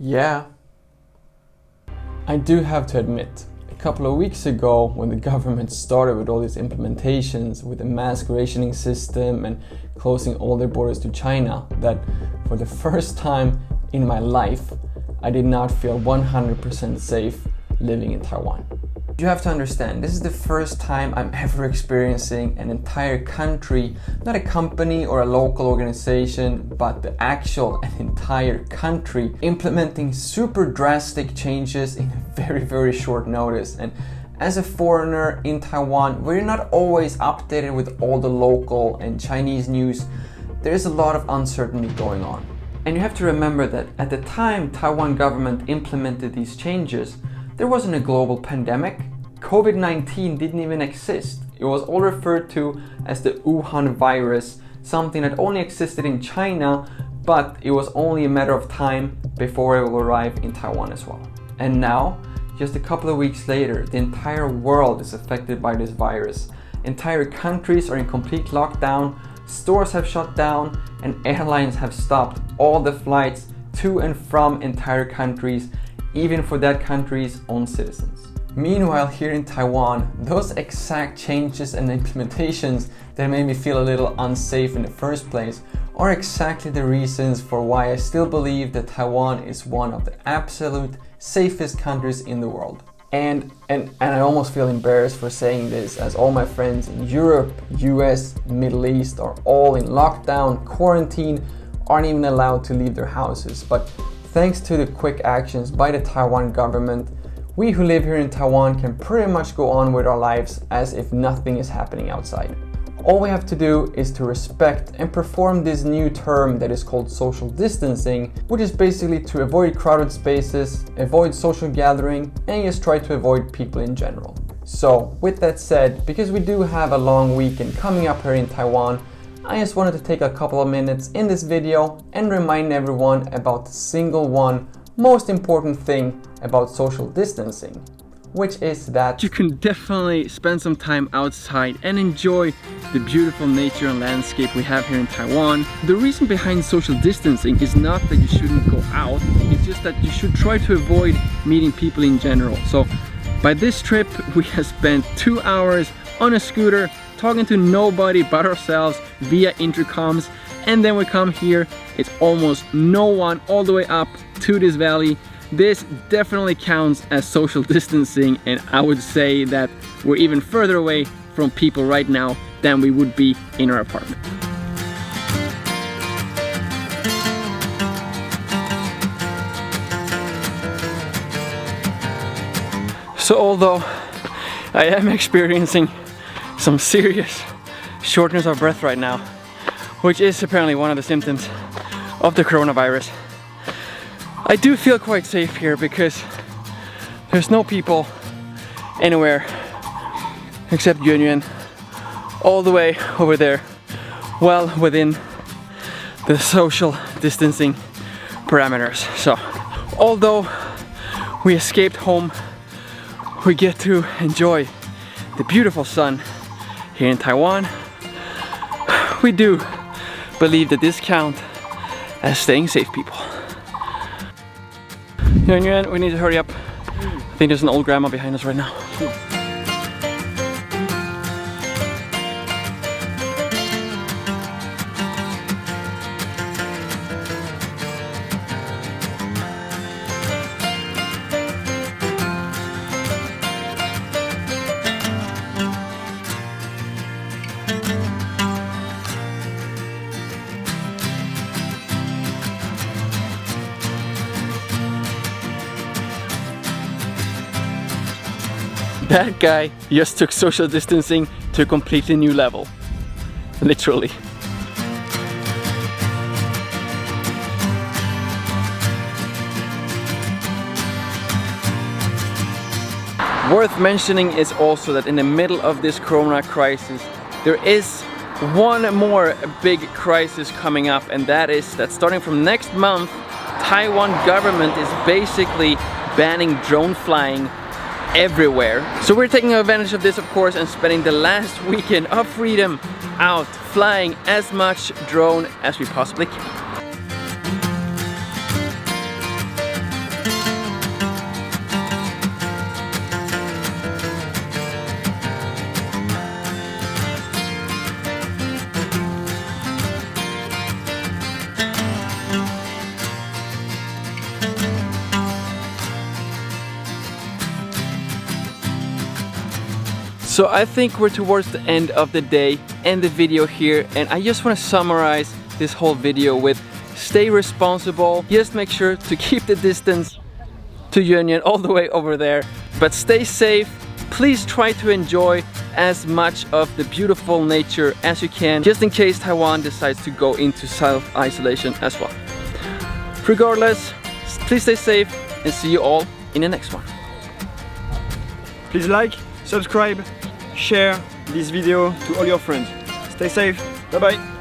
Yeah. I do have to admit, a couple of weeks ago when the government started with all these implementations with the mask rationing system and closing all their borders to China, that for the first time in my life I did not feel 100% safe living in Taiwan. You have to understand, this is the first time I'm ever experiencing an entire country, not a company or a local organization, but the actual and entire country implementing super drastic changes in a very, very short notice. And as a foreigner in Taiwan, we're not always updated with all the local and Chinese news. There's a lot of uncertainty going on. And you have to remember that at the time Taiwan government implemented these changes, there wasn't a global pandemic. COVID-19 didn't even exist. It was all referred to as the Wuhan virus, something that only existed in China, but it was only a matter of time before it will arrive in Taiwan as well. And now, just a couple of weeks later, the entire world is affected by this virus. Entire countries are in complete lockdown, stores have shut down, and airlines have stopped all the flights to and from entire countries, even for that country's own citizens. Meanwhile, here in Taiwan, those exact changes and implementations that made me feel a little unsafe in the first place are exactly the reasons for why I still believe that Taiwan is one of the absolute safest countries in the world. And I almost feel embarrassed for saying this, as all my friends in Europe, US, Middle East are all in lockdown, quarantine, aren't even allowed to leave their houses. But thanks to the quick actions by the Taiwan government, we who live here in Taiwan can pretty much go on with our lives as if nothing is happening outside. All we have to do is to respect and perform this new term that is called social distancing, which is basically to avoid crowded spaces, avoid social gathering, and just try to avoid people in general. So, with that said, because we do have a long weekend coming up here in Taiwan, I just wanted to take a couple of minutes in this video and remind everyone about the single one most important thing about social distancing, which is that you can definitely spend some time outside and enjoy the beautiful nature and landscape we have here in Taiwan. The reason behind social distancing is not that you shouldn't go out, it's just that you should try to avoid meeting people in general. So by this trip we have spent 2 hours on a scooter talking to nobody but ourselves via intercoms, and then we come here, it's almost no one all the way up to this valley. This definitely counts as social distancing, and I would say that we're even further away from people right now than we would be in our apartment. So although I am experiencing some serious shortness of breath right now, which is apparently one of the symptoms of the coronavirus, I do feel quite safe here because there's no people anywhere except Yuan all the way over there, well within the social distancing parameters. So although we escaped home, we get to enjoy the beautiful sun here in Taiwan. We do believe that this counts as staying safe, people. Yuan, we need to hurry up. I think there's an old grandma behind us right now. That guy just took social distancing to a completely new level. Literally. Worth mentioning is also that in the middle of this corona crisis, there is one more big crisis coming up, and that is that starting from next month, Taiwan government is basically banning drone flying everywhere. So we're taking advantage of this, of course, and spending the last weekend of freedom out flying as much drone as we possibly can. So I think we're towards the end of the day and the video here, and I just want to summarize this whole video with stay responsible. Just make sure to keep the distance to Union all the way over there, but stay safe. Please try to enjoy as much of the beautiful nature as you can, just in case Taiwan decides to go into self-isolation as well. Regardless, please stay safe and see you all in the next one. Please like, subscribe, share this video to all your friends. Stay safe. Bye bye.